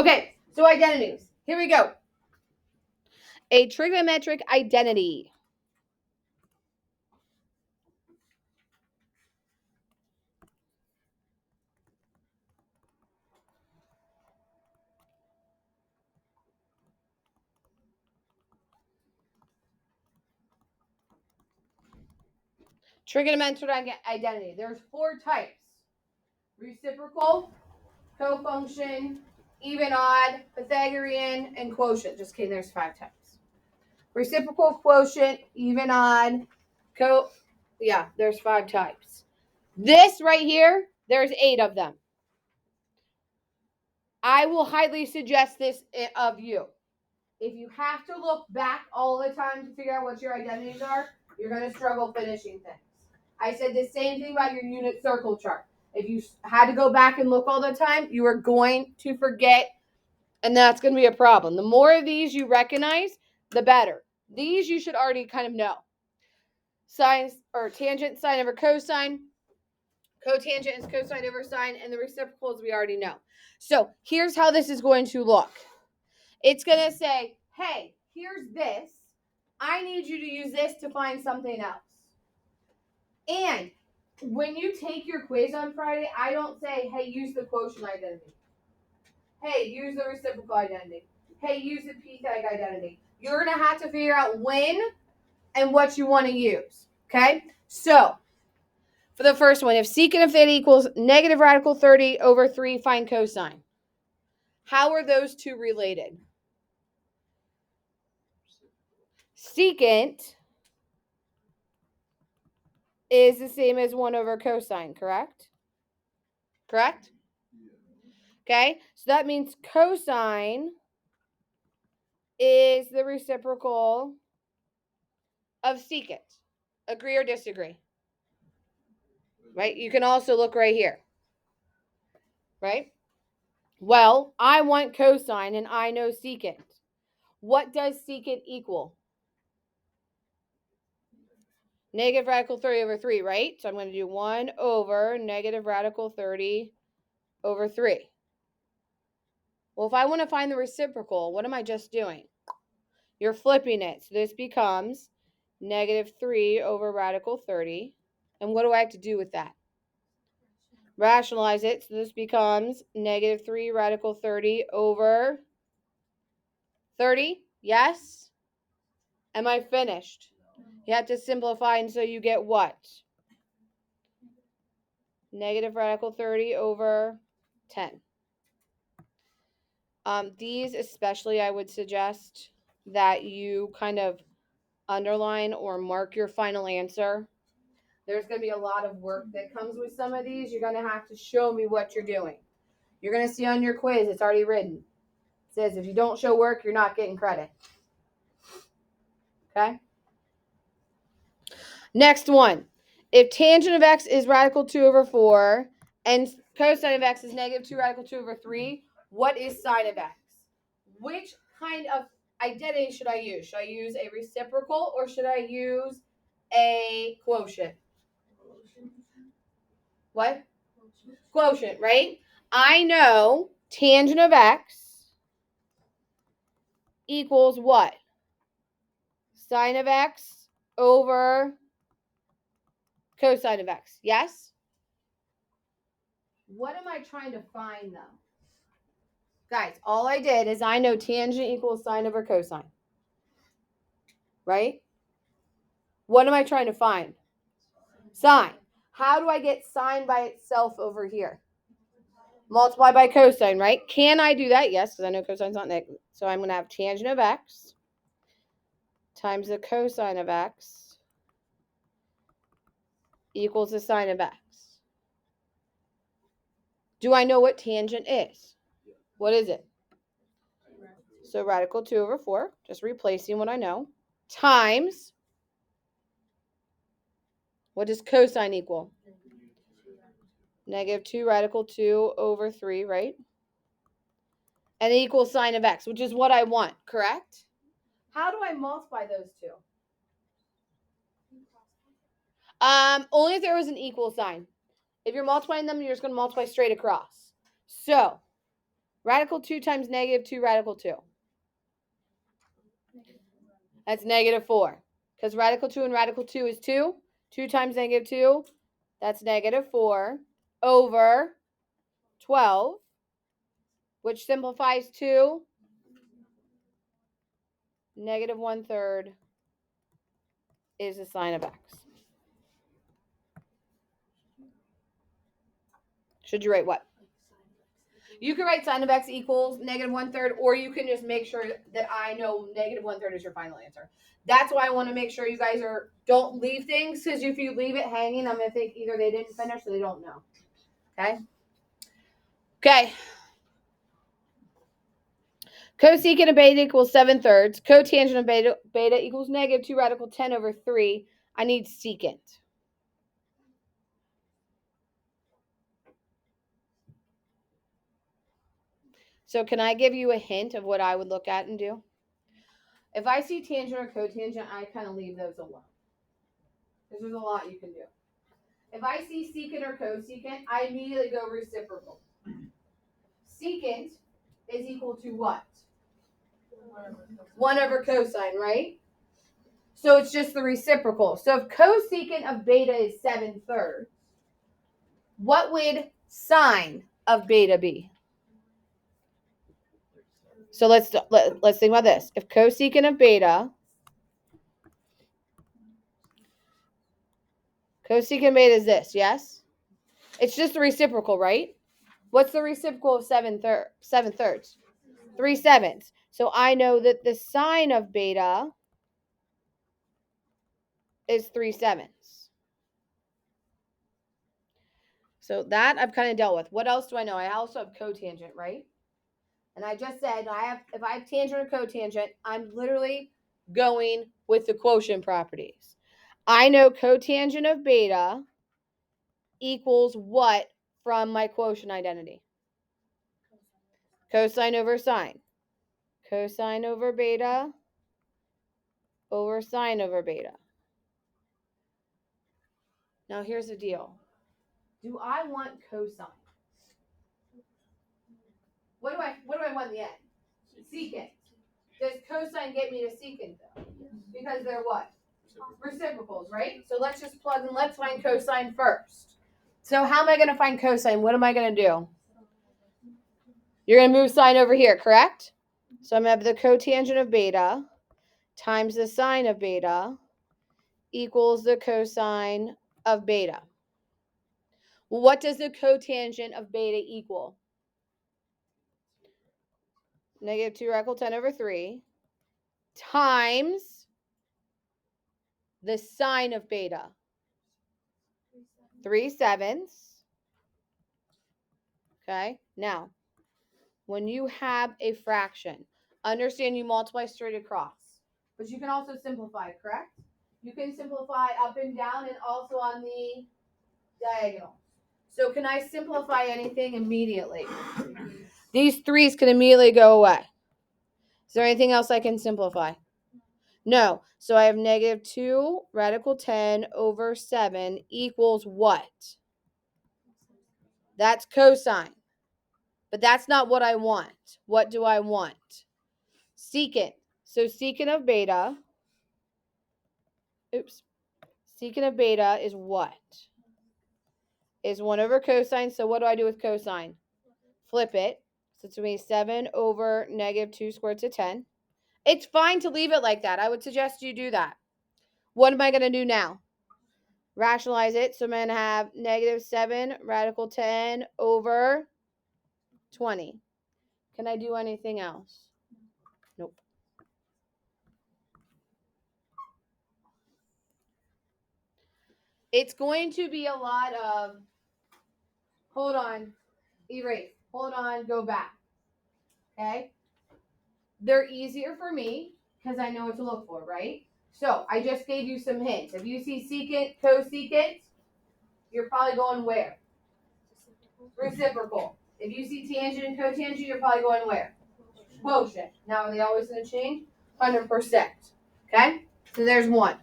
Okay, so identities. Here we go. A trigonometric identity. Trigonometric identity. There's 4 types. Reciprocal, cofunction, even odd, Pythagorean, and quotient. Just kidding, there's 5 types. Reciprocal, quotient, even odd, there's 5 types. This right here, there's 8 of them. I will highly suggest this of you. If you have to look back all the time to figure out what your identities are, you're going to struggle finishing things. I said the same thing about your unit circle chart. If you had to go back and look all the time, you are going to forget, and that's going to be a problem. The more of these you recognize, the better. These you should already kind of know. Sines or tangent, sine over cosine. Cotangent is cosine over sine, and the reciprocals we already know. So here's how this is going to look. It's going to say, hey, here's this. I need you to use this to find something else. And when you take your quiz on Friday, I don't say, hey, use the quotient identity. Hey, use the reciprocal identity. Hey, use the p-tag identity. You're going to have to figure out when and what you want to use. Okay? So, for the first one, if secant of theta equals negative radical 30 over 3, find cosine. How are those two related? Secant is the same as 1 over cosine, correct? Correct? Okay, so that means cosine is the reciprocal of secant. Agree or disagree? Right? You can also look right here. Right? Well, I want cosine and I know secant. What does secant equal? Negative radical 30 over 3, right? So I'm going to do 1 over negative radical 30 over 3. Well, if I want to find the reciprocal, what am I just doing? You're flipping it. So this becomes negative 3 over radical 30. And what do I have to do with that? Rationalize it. So this becomes negative 3 radical 30 over 30. Yes? Am I finished? You have to simplify, and so you get what? Negative radical 30 over 10. These especially, I would suggest that you kind of underline or mark your final answer. There's going to be a lot of work that comes with some of these. You're going to have to show me what you're doing. You're going to see on your quiz, it's already written. It says if you don't show work, you're not getting credit. Okay? Next one. If tangent of x is radical 2 over 4 and cosine of x is negative 2 radical 2 over 3, what is sine of x? Which kind of identity should I use? Should I use a reciprocal or should I use a quotient? What? Quotient, right? I know tangent of x equals what? Sine of x over cosine of x. Yes? What am I trying to find, though? Guys, all I did is I know tangent equals sine over cosine. Right? What am I trying to find? Sine. How do I get sine by itself over here? Multiply by cosine, right? Can I do that? Yes, because I know cosine's not negative. So I'm going to have tangent of x times the cosine of x equals the sine of x. Do I know what tangent is? What is it? So radical 2 over 4, just replacing what I know, times, what does cosine equal? Negative 2 radical 2 over 3, right? And it equals sine of x, which is what I want, correct? How do I multiply those two? Only if there was an equal sign. If you're multiplying them, you're just going to multiply straight across. So Radical 2 times negative 2 radical 2. That's negative 4. Because radical 2 and radical 2 is 2. 2 times negative 2, that's negative 4 over 12, which simplifies to negative 1/3 is the sine of x. Should you write what? You can write sine of x equals negative 1/3, or you can just make sure that I know negative 1/3 is your final answer. That's why I want to make sure you guys don't leave things, because if you leave it hanging, I'm going to think either they didn't finish or they don't know. Okay? Okay. Cosecant of beta equals 7/3. Cotangent of beta equals negative 2 radical 10 over 3. I need secant. So can I give you a hint of what I would look at and do? If I see tangent or cotangent, I kind of leave those alone, because there's a lot you can do. If I see secant or cosecant, I immediately go reciprocal. Secant is equal to what? 1 over cosine, right? So it's just the reciprocal. So if cosecant of beta is 7/3, what would sine of beta be? So let's think about this. If cosecant of beta, cosecant beta is this, yes? It's just the reciprocal, right? What's the reciprocal of 7/3? 3/7. So I know that the sine of beta is 3/7. So that I've kind of dealt with. What else do I know? I also have cotangent, right? And I just said if I have tangent or cotangent, I'm literally going with the quotient properties. I know cotangent of beta equals what from my quotient identity? Cosine over sine. Cosine over beta over sine over beta. Now here's the deal. Do I want cosine? What do I want in the end? Secant. Does cosine get me to secant though? Because they're what? Reciprocals, right? So let's just plug in. Let's find cosine first. So how am I going to find cosine? What am I going to do? You're going to move sine over here, correct? So I'm going to have the cotangent of beta times the sine of beta equals the cosine of beta. What does the cotangent of beta equal? Negative 2 radical 10 over 3 times the sine of beta. 3/7. Okay, now, when you have a fraction, understand you multiply straight across, but you can also simplify, correct? You can simplify up and down and also on the diagonal. So can I simplify anything immediately? These 3's can immediately go away. Is there anything else I can simplify? No. So I have negative 2 radical 10 over 7 equals what? That's cosine. But that's not what I want. What do I want? Secant. So secant of beta. Secant of beta is what? Is 1 over cosine. So what do I do with cosine? Flip it. So it's going to be 7 over negative 2 squared to 10. It's fine to leave it like that. I would suggest you do that. What am I going to do now? Rationalize it. So I'm going to have negative 7 radical 10 over 20. Can I do anything else? Nope. It's going to be a lot of, hold on, erase, hold on, go back. Okay? They're easier for me because I know what to look for, right? So I just gave you some hints. If you see secant, cosecant, you're probably going where? Reciprocal. If you see tangent and cotangent, you're probably going where? Quotient. Now, are they always going to change? 100%. Okay? So there's one.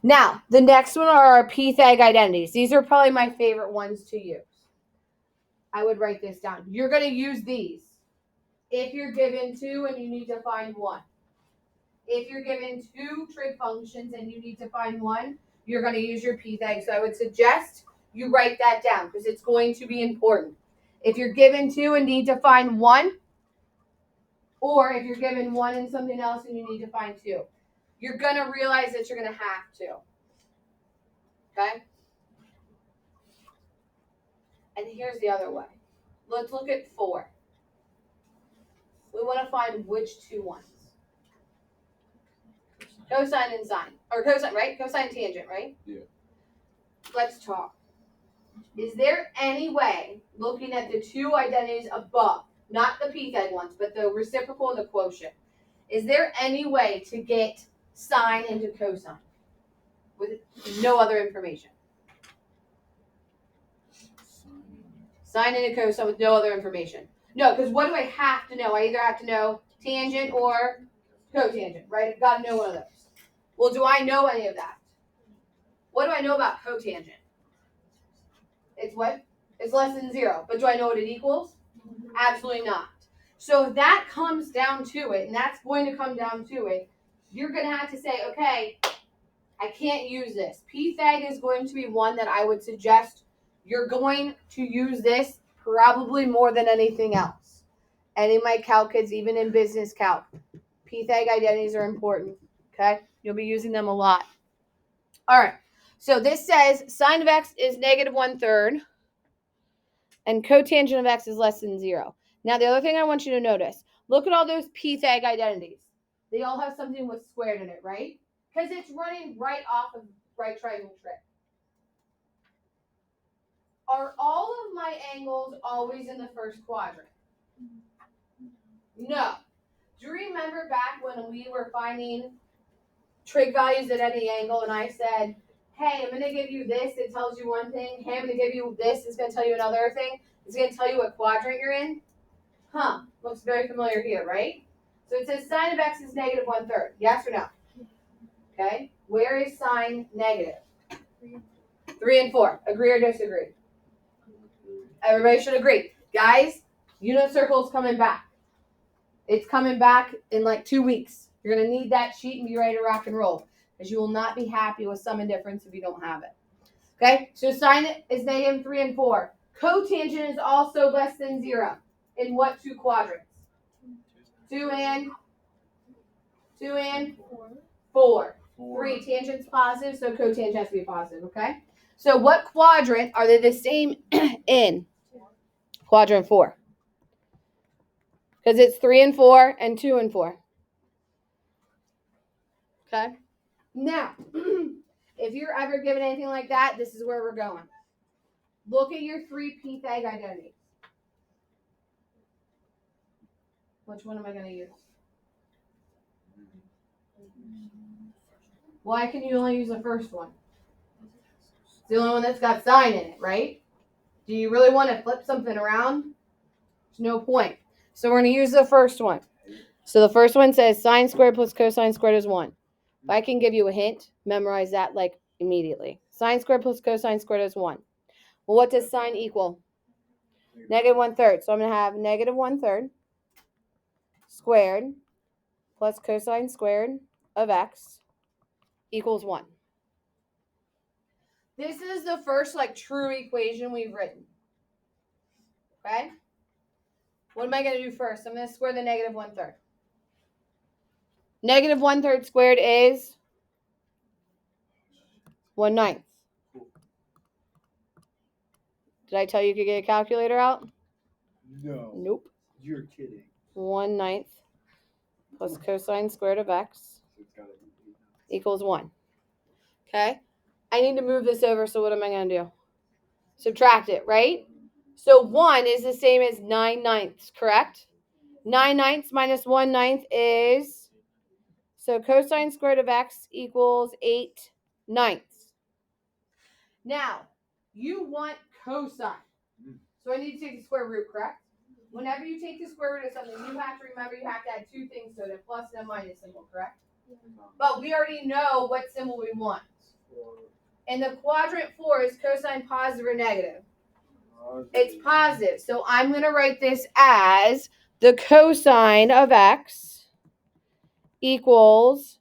Now, the next one are our Pythag identities. These are probably my favorite ones to use. I would write this down. You're going to use these if you're given 2 and you need to find 1. If you're given 2 trig functions and you need to find 1, you're going to use your p-thing. So I would suggest you write that down because it's going to be important. If you're given 2 and need to find 1, or if you're given 1 and something else and you need to find 2, you're going to realize that you're going to have to. Okay? And here's the other way. Let's look at 4. We want to find which 2 ones. Cosine and sine. Or cosine, right? Cosine tangent, right? Yeah. Let's talk. Is there any way, looking at the 2 identities above, not the p-thing ones, but the reciprocal and the quotient, is there any way to get sine into cosine with no other information? Sine into cosine with no other information. No, because what do I have to know? I either have to know tangent or cotangent, right? I've got to know one of those. Well, do I know any of that? What do I know about cotangent? It's what? It's less than 0. But do I know what it equals? Absolutely not. So if that comes down to it, and that's going to come down to it, you're going to have to say, okay, I can't use this. p-thing is going to be one that I would suggest you're going to use this probably more than anything else. And in my calc kids, even in business calc, p-thing identities are important. Okay? You'll be using them a lot. All right. So this says sine of x is negative 1/3 and cotangent of x is less than 0. Now, the other thing I want you to notice, look at all those p-thing identities. They all have something with squared in it, right? Because it's running right off of right triangle trig. Are all of my angles always in the first quadrant? No. Do you remember back when we were finding trig values at any angle and I said, hey, I'm going to give you this, it tells you one thing. Hey, I'm going to give you this, it's going to tell you another thing. It's going to tell you what quadrant you're in. Huh, looks very familiar here, right? So it says sine of x is negative 1/3. Yes or no? Okay. Where is sine negative? 3 and 4. Agree or disagree? Everybody should agree. Guys, unit circle is coming back. It's coming back in like 2 weeks. You're going to need that sheet and be ready to rock and roll because you will not be happy with sum and difference if you don't have it. Okay, so sine is negative 3 and 4. Cotangent is also less than 0. In what 2 quadrants? 2 and 4. 3. Tangent's positive, so cotangent has to be positive, okay? So what quadrant are they the same in? Quadrant 4. Because it's 3 and 4 and 2 and 4. Okay? Now, if you're ever given anything like that, this is where we're going. Look at your 3 p-thing identities. Which one am I going to use? Why can you only use the first one? It's the only one that's got sine in it, right? Do you really want to flip something around? There's no point. So we're going to use the first one. So the first one says sine squared plus cosine squared is 1. If I can give you a hint, memorize that like immediately. Sine squared plus cosine squared is 1. Well, what does sine equal? Negative 1/3. So I'm going to have negative 1/3 squared plus cosine squared of x equals 1. This is the first like true equation we've written. Okay? What am I going to do first? I'm going to square the negative 1/3. Negative 1/3 squared is 1/9. Did I tell you you could get a calculator out? No. Nope. You're kidding. 1/9 plus cosine squared of x equals 1. Okay? I need to move this over, so what am I going to do? Subtract it, right? So 1 is the same as 9/9, correct? 9/9 minus 1/9 is, so cosine squared of x equals 8/9. Now, you want cosine. So I need to take the square root, correct? Whenever you take the square root of something, you have to remember you have to add 2 things to it, a plus and a minus symbol, correct? But we already know what symbol we want. And the quadrant 4 is cosine positive or negative? It's positive. So I'm going to write this as the cosine of x equals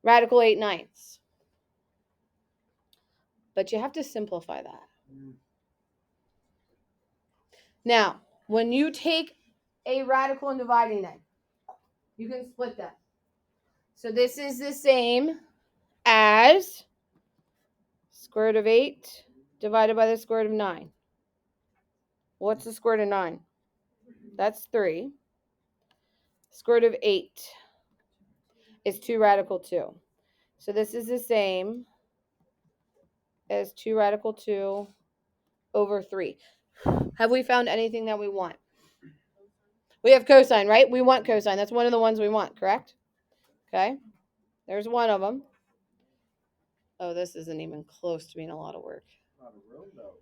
radical 8/9. But you have to simplify that. Now, when you take a radical and dividing them, you can split them. So this is the same as square root of 8 divided by the square root of 9. What's the square root of 9? That's 3. Square root of 8 is 2 radical 2. So this is the same as 2 radical 2 over 3. Have we found anything that we want? We have cosine, right? We want cosine. That's one of the ones we want, correct? Okay. There's one of them. Oh, this isn't even close to being a lot of work. Not a room, though.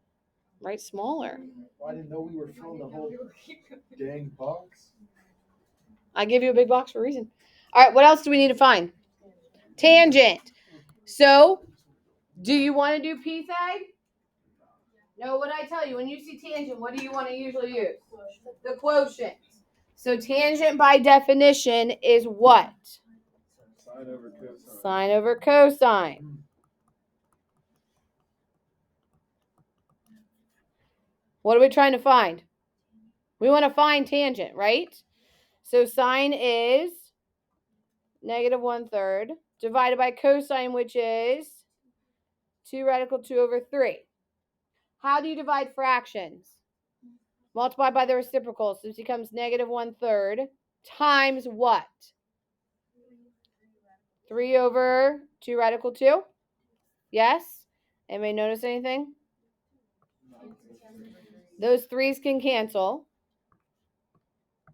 Right, smaller. Well, I didn't know we were filling the whole dang box. I give you a big box for a reason. All right, what else do we need to find? Tangent. So, do you want to do p-side? No, what I tell you, when you see tangent, what do you want to usually use? The quotient. So tangent by definition is what? Sine over cosine. Sine over cosine. What are we trying to find? We want to find tangent, right? So sine is negative 1/3 divided by cosine, which is 2 radical 2 over 3. How do you divide fractions? Multiply by the reciprocal. So this becomes negative 1/3 times what? 3 over 2 radical 2? Yes? Anybody notice anything? Those 3's can cancel.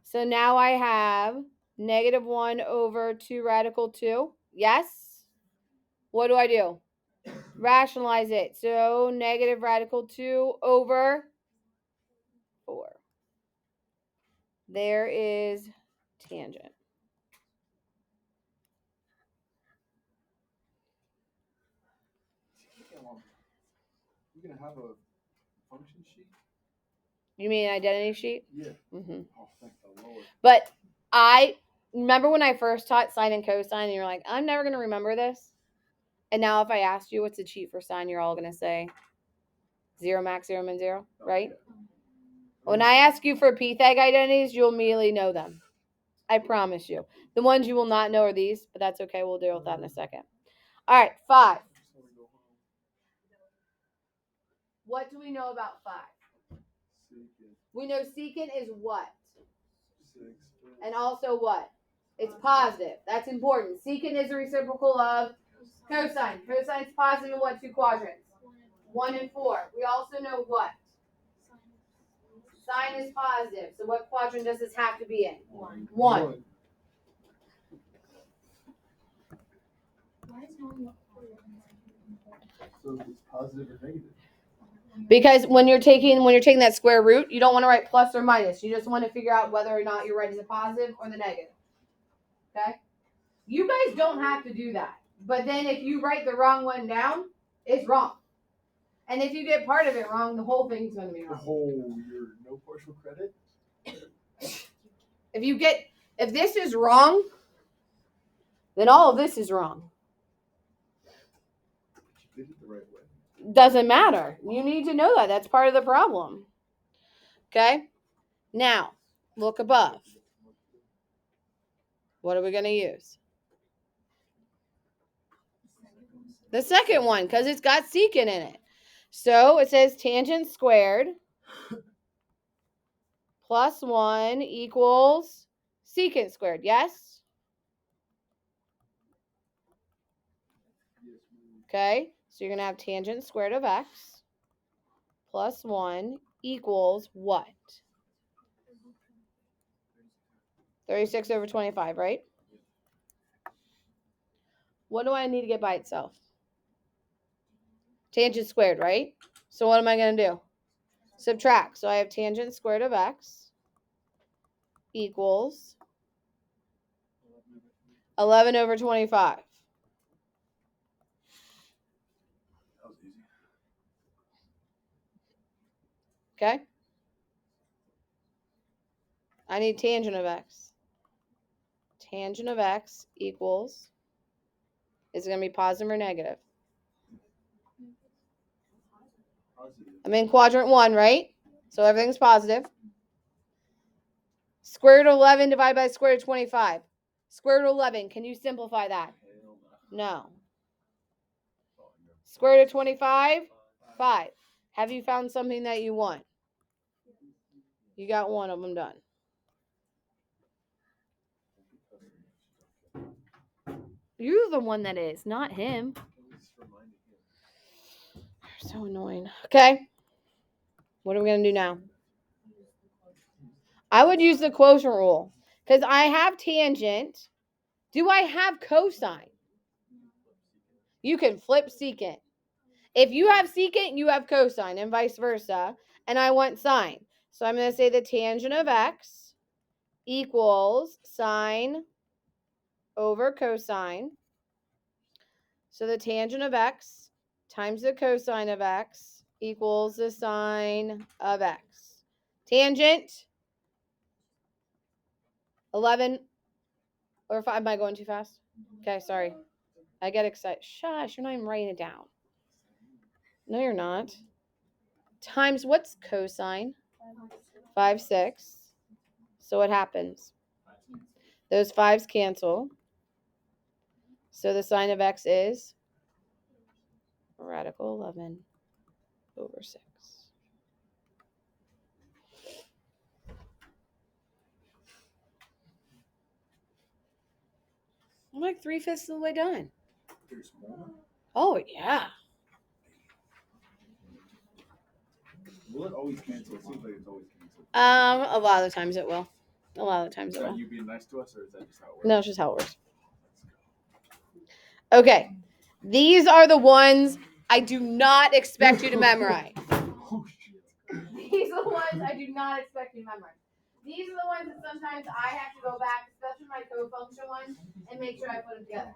So now I have negative 1 over 2 radical 2. Yes? What do? Rationalize it. So negative radical 2 over 4. There is tangent. You're going to have a function sheet? You mean an identity sheet? Yeah. Mm-hmm. Oh, thank the Lord. But I remember when I first taught sine and cosine, and you're like, I'm never going to remember this. And now if I asked you what's the cheat for sine, you're all going to say 0 max, 0 min 0, right? Yeah. When I ask you for p-thag identities, you'll immediately know them. I promise you. The ones you will not know are these, but that's okay. We'll deal with that in a second. All right, 5. What do we know about 5? Secant. We know secant is what? 6. And also what? It's positive. That's important. Secant is a reciprocal of cosine. Cosine's positive in what two quadrants? 1 and 4. We also know what? Sine is positive. So what quadrant does this have to be in? 1. So it's positive or negative? Because when you're taking that square root, you don't want to write plus or minus. You just want to figure out whether or not you're writing the positive or the negative. Okay? You guys don't have to do that. But then if you write the wrong one down, it's wrong. And if you get part of it wrong, the whole thing's going to be wrong. Oh, you're no partial credit? If this is wrong, then all of this is wrong. You did it the right way. Doesn't matter. You need to know that. That's part of the problem. Okay? Now, look above. What are we going to use? The second one, because it's got secant in it. So it says tangent squared plus 1 equals secant squared. Yes? Okay, so you're going to have tangent squared of x plus 1 equals what? 36 over 25, right? What do I need to get by itself? Tangent squared, right? So what am I going to do? Subtract. So I have tangent squared of x equals 11 over 25. That was easy. Okay? I need tangent of x. Tangent of x equals, is it going to be positive or negative? Positive. I'm in quadrant 1, right? So everything's positive. Square root of 11 divided by square root of 25. Square root of 11, can you simplify that? Hell No. no. Square root of 25, 5. Have you found something that you want? You got one of them done. You're the one that is, not him. You're so annoying. Okay. What are we going to do now? I would use the quotient rule because I have tangent. Do I have cosine? You can flip secant. If you have secant, you have cosine and vice versa. And I want sine. So I'm going to say the tangent of x equals sine over cosine. So the tangent of x times the cosine of x equals the sine of x. Tangent 11 or 5. Am I going too fast? Okay, sorry. I get excited. Shush, you're not even writing it down. No, you're not. Times what's cosine? 5, 6. So what happens? Those 5s cancel. So the sine of x is radical 11 over 6. I'm like 3/5 of the way done. There's more? Oh, yeah. Will it always cancel? It seems like it's always canceled. A lot of the times it will. A lot of the times Is it that will. you being nice to us, or is that just how it works? No, it's just how it works. Okay. These are the ones I do not expect you to memorize. Oh, shit. These are the ones I do not expect you to memorize. These are the ones that sometimes I have to go back, especially my co-function ones, and make sure I put them together.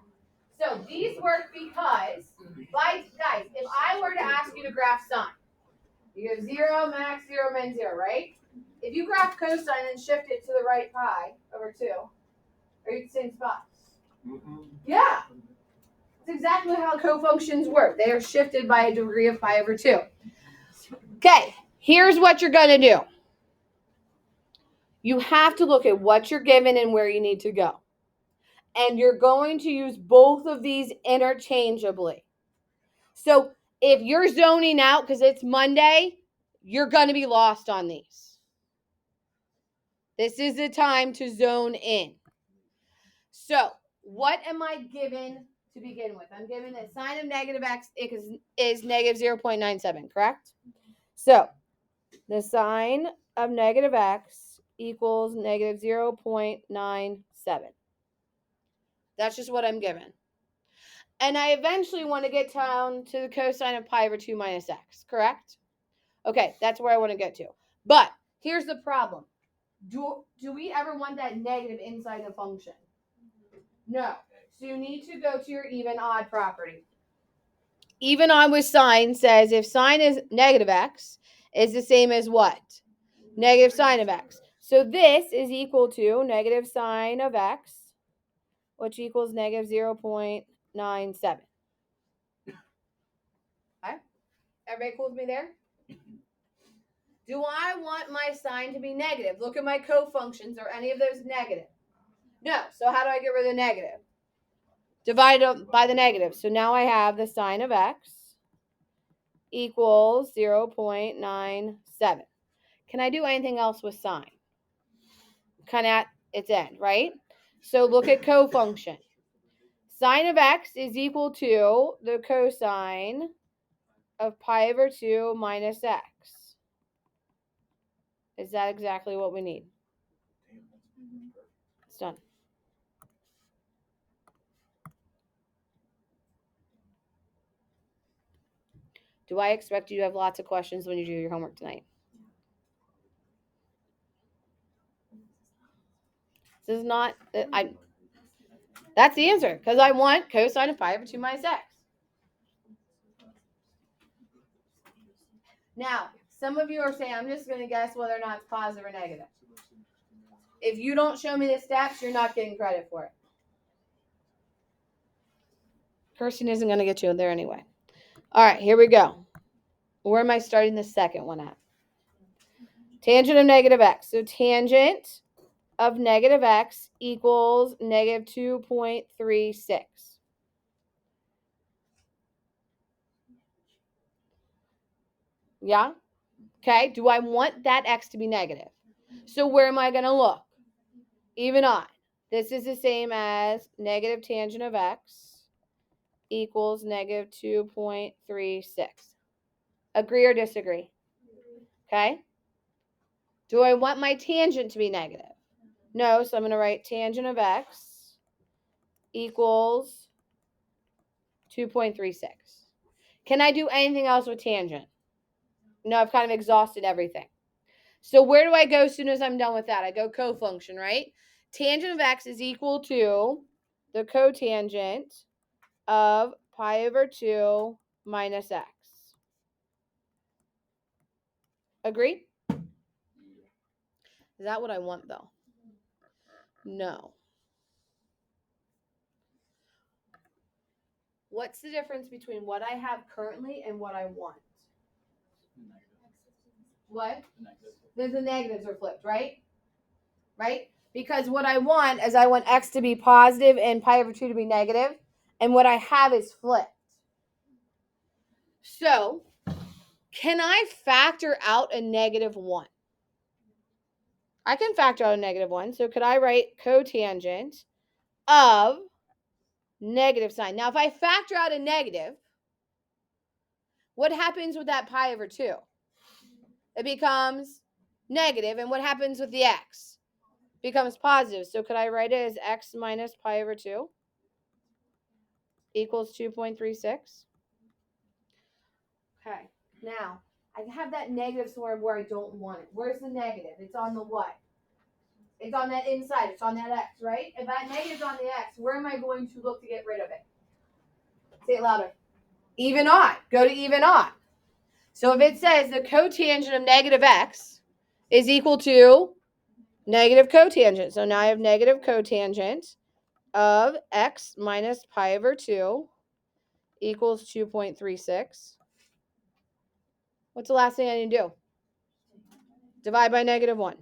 So these work because, guys, if I were to ask you to graph sine, you have 0, max 0, min 0, right? If you graph cosine and shift it to the right pi over 2, are you at the same spot? Mm-hmm. Yeah. That's exactly how co-functions work. They are shifted by a degree of pi over 2. Okay, here's what you're going to do. You have to look at what you're given and where you need to go. And you're going to use both of these interchangeably. So if you're zoning out because it's Monday, you're going to be lost on these. This is the time to zone in. So what am I given to begin with? I'm given that sine of negative x is negative 0.97, correct? So the sine of negative x equals negative 0.97. That's just what I'm given. And I eventually want to get down to the cosine of pi over 2 minus x, correct? Okay, that's where I want to get to. But here's the problem. Do we ever want that negative inside the function? No. So you need to go to your even odd property. Even odd with sine says if sine is negative x, is the same as what? Negative sine of x. So this is equal to negative sine of x, which equals negative 0.97. Okay? Everybody cool with me there? Do I want my sign to be negative? Look at my co-functions. Are any of those negative? No. So how do I get rid of the negative? Divided by the negative. So now I have the sine of x equals 0.97. Can I do anything else with sine? Kind of at its end, right? So look at co-function. Sine of x is equal to the cosine of pi over 2 minus x. Is that exactly what we need? It's done. Do I expect you to have lots of questions when you do your homework tonight? This is not, that's the answer, because I want cosine of pi over 2 minus x. Now, some of you are saying, I'm just going to guess whether or not it's positive or negative. If you don't show me the steps, you're not getting credit for it. Cursing isn't going to get you there anyway. All right, here we go. Where am I starting the second one at? Tangent of negative x. So tangent of negative x equals negative 2.36. Yeah? Okay, do I want that x to be negative? So where am I going to look? Even odd. This is the same as negative tangent of x equals negative 2.36. Agree or disagree? Okay? Do I want my tangent to be negative? No, so I'm going to write tangent of x equals 2.36. Can I do anything else with tangent? No, I've kind of exhausted everything. So where do I go as soon as I'm done with that? I go cofunction, right? Tangent of x is equal to the cotangent of pi over 2 minus x. Agree? Is that what I want, though? No. What's the difference between what I have currently and what I want? What? The negatives are flipped, right? Right? Because what I want is I want x to be positive and pi over 2 to be negative, and what I have is flipped. So, can I factor out a negative 1? I can factor out a negative 1. So, could I write cotangent of negative sign? Now, if I factor out a negative, what happens with that pi over 2? It becomes negative, and what happens with the x? It becomes positive. So, could I write it as x minus pi over 2 equals 2.36? Okay, now I have that negative somewhere where I don't want it. Where's the negative? It's on the what? It's on that inside. It's on that x, right? If that negative's on the x, where am I going to look to get rid of it? Say it louder. Even odd. Go to even odd. So if it says the cotangent of negative x is equal to negative cotangent. So now I have negative cotangent of x minus pi over 2 equals 2.36. What's the last thing I need to do? Divide by negative 1.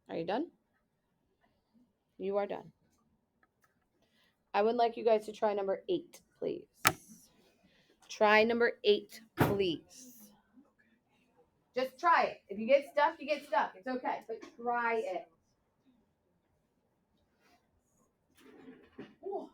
Are you done? You are done. I would like you guys to try number 8, please. Try number 8, please. Just try it. If you get stuck, you get stuck. It's okay, but try it. Ooh.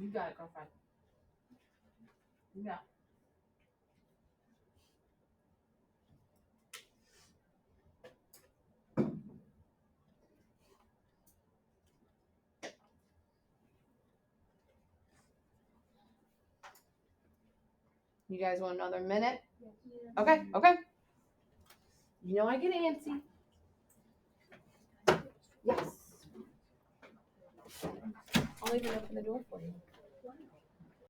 You got it, girlfriend. Yeah. You guys want another minute? Okay, okay. You know I get antsy. Yes. I'll even open the door for you.